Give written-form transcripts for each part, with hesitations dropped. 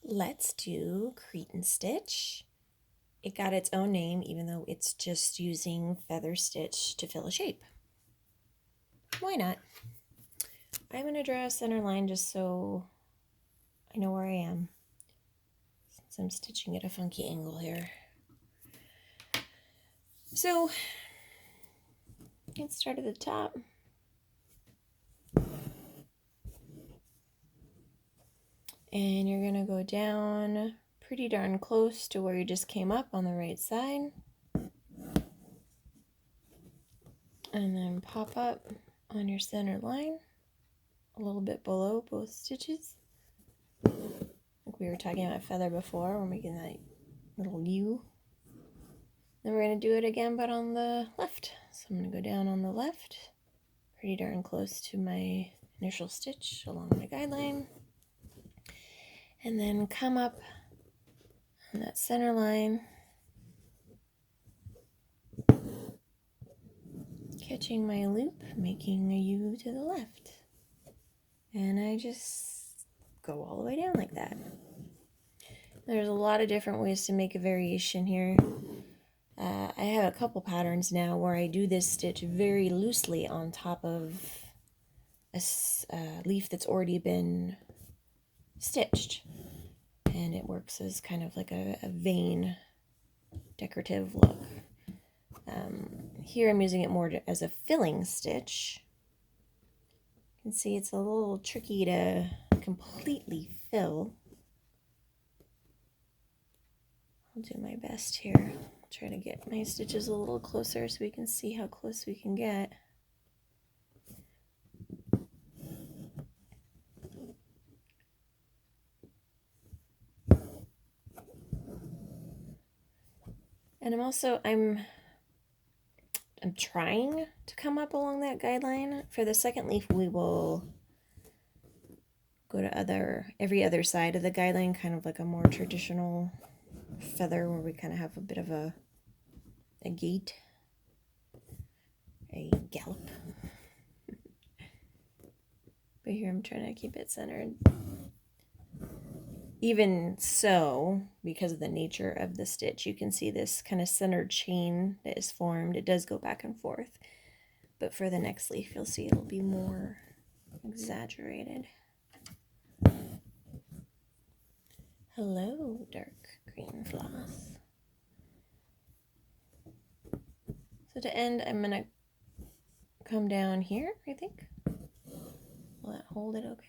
Let's do Cretan stitch. It got its own name even though it's just using feather stitch to fill a shape. Why not? I'm going to draw a center line just so I know where I am, since I'm stitching at a funky angle here. So let's start at the top. And you're going to go down pretty darn close to where you just came up on the right side. And then pop up on your center line a little bit below both stitches. Like we were talking about feather before, we're making that little U. Then we're going to do it again, but on the left. So I'm going to go down on the left, pretty darn close to my initial stitch along my guideline. And then come up on that center line, catching my loop, making a U to the left. And I just go all the way down like that. There's a lot of different ways to make a variation here. I have a couple patterns now where I do this stitch very loosely on top of a leaf that's already been stitched. And it works as kind of like a vein decorative look. Here I'm using it more as a filling stitch. You can see it's a little tricky to completely fill. I'll do my best here. Try to get my stitches a little closer so we can see how close we can get. And I'm trying to come up along that guideline. For the second leaf, we will go to every other side of the guideline, kind of like a more traditional feather where we kind of have a bit of a gait, a gallop. But here I'm trying to keep it centered. Even so, because of the nature of the stitch, you can see this kind of centered chain that is formed. It does go back and forth. But for the next leaf, you'll see it'll be more exaggerated. Hello, dark green floss. So to end, I'm going to come down here, I think. Will that hold it okay?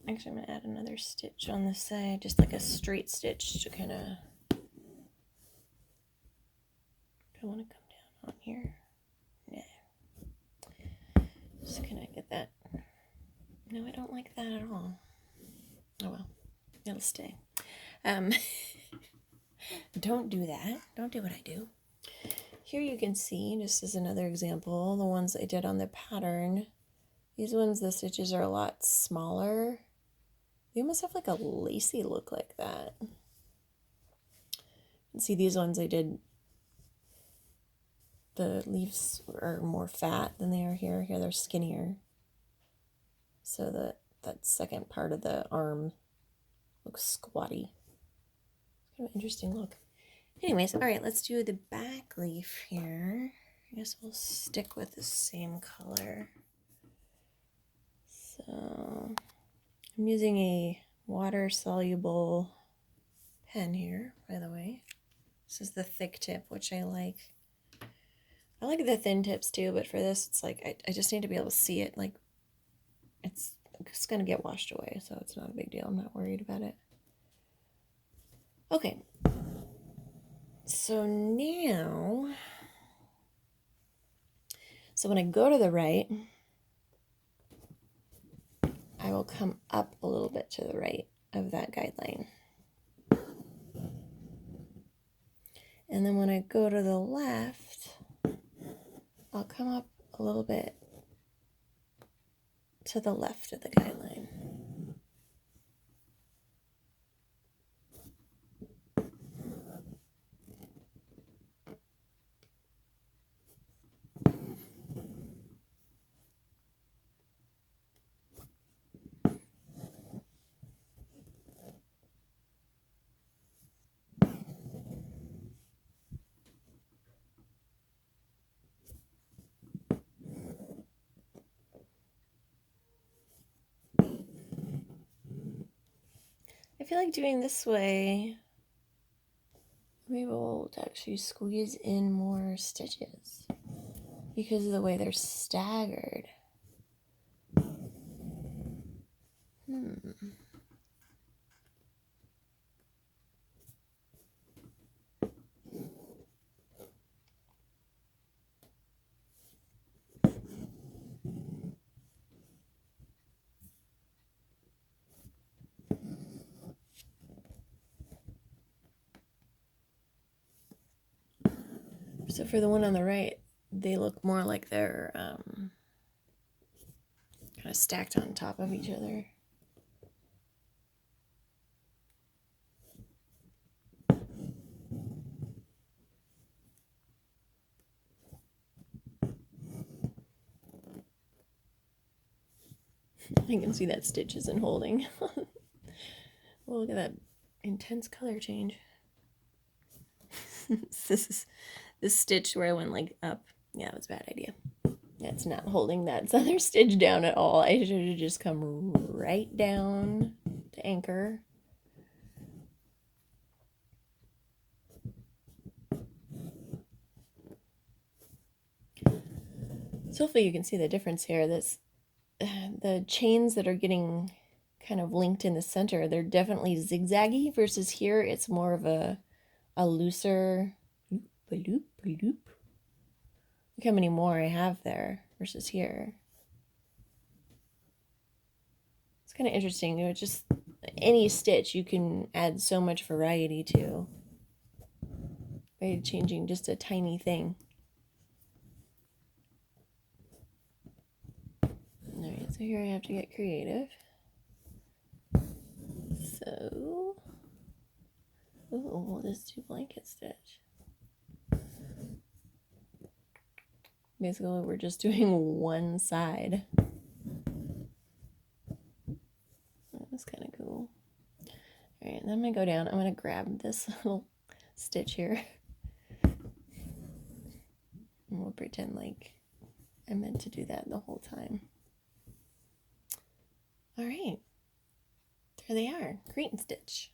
Actually, I'm going to add another stitch on the side, just like a straight stitch to kind of... Do I want to come down on here? Nah. Just gonna get that. No, I don't like that at all. Oh well, it'll stay. Don't do that. Don't do what I do. Here you can see, just as another example, the ones I did on the pattern. These ones, the stitches are a lot smaller. They almost have like a lacy look like that. You can see these ones I did, the leaves are more fat than they are here. Here they're skinnier. So that second part of the arm looks squatty. Kind of an interesting look. Anyways, all right, let's do the back leaf here. I guess we'll stick with the same color. So I'm using a water-soluble pen here, by the way. This is the thick tip, which I like. I like the thin tips too, but for this, it's like I just need to be able to see it. Like it's going to get washed away, so it's not a big deal. I'm not worried about it. Okay. So now, when I go to the right, I will come up a little bit to the right of that guideline. And then when I go to the left, I'll come up a little bit to the left of the guideline. feel like doing this way, I'm able to actually squeeze in more stitches because of the way they're staggered. So for the one on the right, they look more like they're kind of stacked on top of each other. I can see that stitch isn't holding. Well, look at that intense color change. This stitch where I went like up. Yeah, it was a bad idea. It's not holding that other stitch down at all. I should have just come right down to anchor. So hopefully you can see the difference here. The chains that are getting kind of linked in the center, they're definitely zigzaggy versus here it's more of a looser loop. Look how many more I have there versus here. It's kind of interesting. You know, just any stitch you can add so much variety to by changing just a tiny thing. Alright, so here I have to get creative. So, we'll just do blanket stitch. Basically, we're just doing one side. That was kind of cool. Alright, then I'm going to go down. I'm going to grab this little stitch here. And we'll pretend like I meant to do that the whole time. Alright, there they are, Cretan stitch.